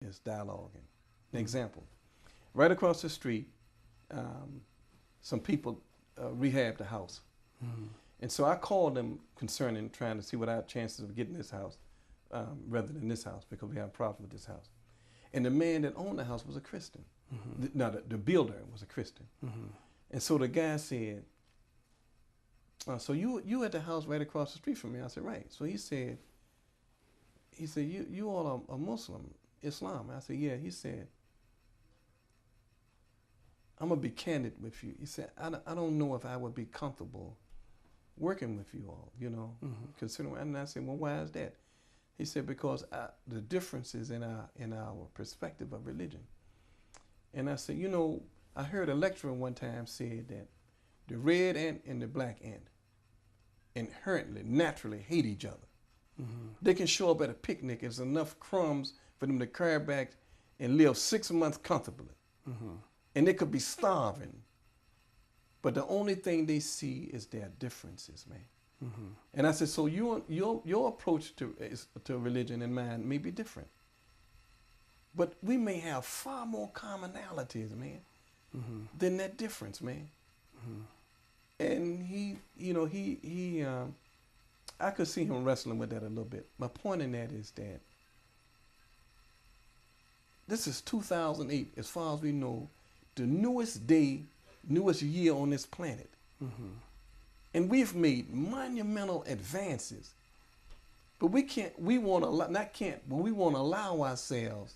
is dialoguing. An example, right across the street, some people rehabbed the house. And so I called them concerning trying to see what our chances of getting this house rather than this house, because we have a problem with this house. And the man that owned the house was a Christian. The builder was a Christian. And so the guy said, so you at the house right across the street from me? I said, right. So he said, you all are Muslim, Islam? I said, yeah. He said, I'm going to be candid with you. He said, I don't know if I would be comfortable working with you all, you know, considering. And I said, well, why is that? He said, because the differences in our perspective of religion. And I said, you know, I heard a lecturer one time said that the red ant and the black ant inherently, naturally hate each other. They can show up at a picnic, there's enough crumbs for them to carry back and live 6 months comfortably. And they could be starving. But the only thing they see is their differences, man. And I said, so your approach to religion and mine may be different. But we may have far more commonalities, man, than that difference, man. And he, you know, I could see him wrestling with that a little bit. My point in that is that this is 2008, as far as we know, the newest year on this planet. And we've made monumental advances. But we want to allow ourselves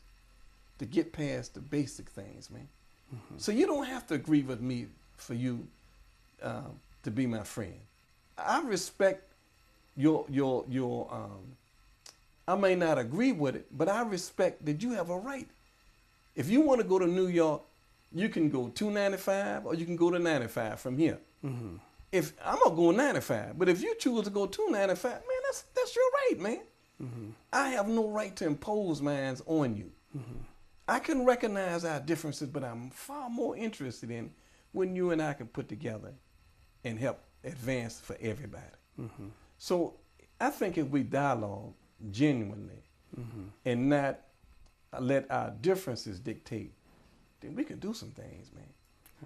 to get past the basic things, man. So you don't have to agree with me for you to be my friend. I respect your I may not agree with it, but I respect that you have a right. If you want to go to New York, you can go 295 or you can go to 95 from here. If I'm gonna go 95, but if you choose to go 295, man, that's your right, man. I have no right to impose mine on you. I can recognize our differences, but I'm far more interested in when you and I can put together and help advance for everybody. So I think if we dialogue genuinely and not let our differences dictate, then we can do some things, man.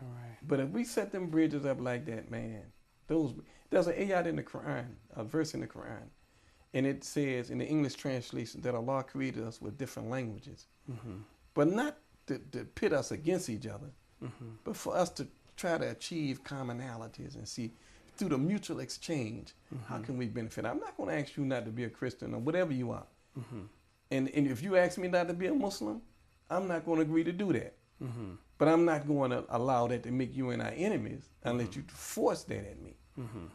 All right. But if we set them bridges up like that, man, there's an ayat in the Quran, a verse in the Quran, and it says in the English translation that Allah created us with different languages, but not to pit us against each other, but for us to try to achieve commonalities and see through the mutual exchange, how can we benefit? I'm not going to ask you not to be a Christian or whatever you are. And if you ask me not to be a Muslim, I'm not going to agree to do that. But I'm not going to allow that to make you and I enemies unless you force that at me.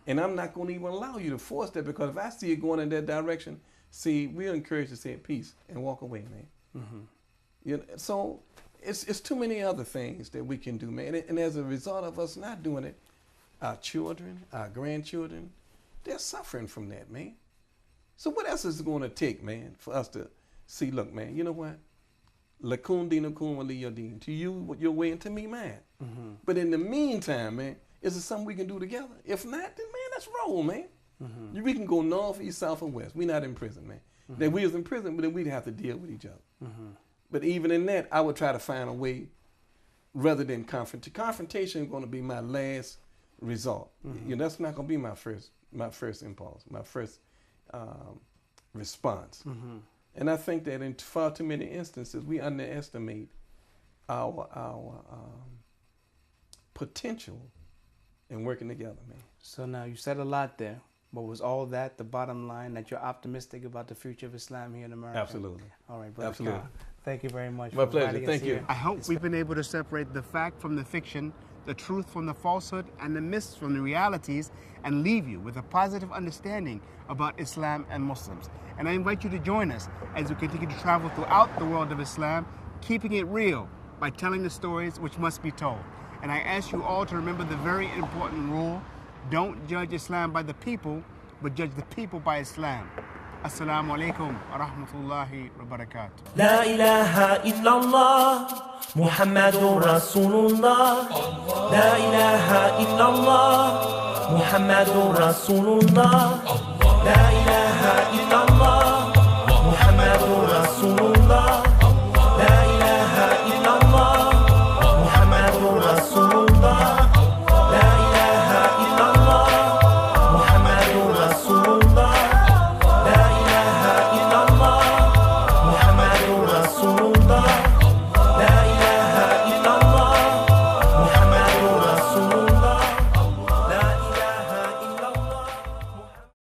And I'm not going to even allow you to force that, because if I see it going in that direction, see, we're encouraged to say peace and walk away, man. You know, so it's too many other things that we can do, man. And as a result of us not doing it, our children, our grandchildren, they're suffering from that, man. So what else is it going to take, man, for us to see, look, man, you know what? Lakum dinukum waliya din. To you, your way, and to me, mine. But in the meantime, man, is it something we can do together? If not, then, man, let's roll, man. We can go north, east, south, or west. We're not in prison, man. If we was in prison, but then we'd have to deal with each other. But even in that, I would try to find a way rather than confrontation. Confrontation is going to be my last result. You know, that's not going to be my first impulse, my first response. And I think that in far too many instances, we underestimate our potential in working together, man. So now you said a lot there, but was all that the bottom line, that you're optimistic about the future of Islam here in America? Absolutely. All right, brother. Absolutely. Khan, thank you very much. My for pleasure. inviting us Thank you. here. I hope we've been able to separate the fact from the fiction, the truth from the falsehood, and the myths from the realities, and leave you with a positive understanding about Islam and Muslims. And I invite you to join us as we continue to travel throughout the world of Islam, keeping it real by telling the stories which must be told. And I ask you all to remember the very important rule: don't judge Islam by the people, but judge the people by Islam. Assalamu alaikum wa rahmatullahi wa barakatuh. لا إله إلا الله محمد رسول الله لا إله إلا الله محمد رسول الله لا إله إلا الله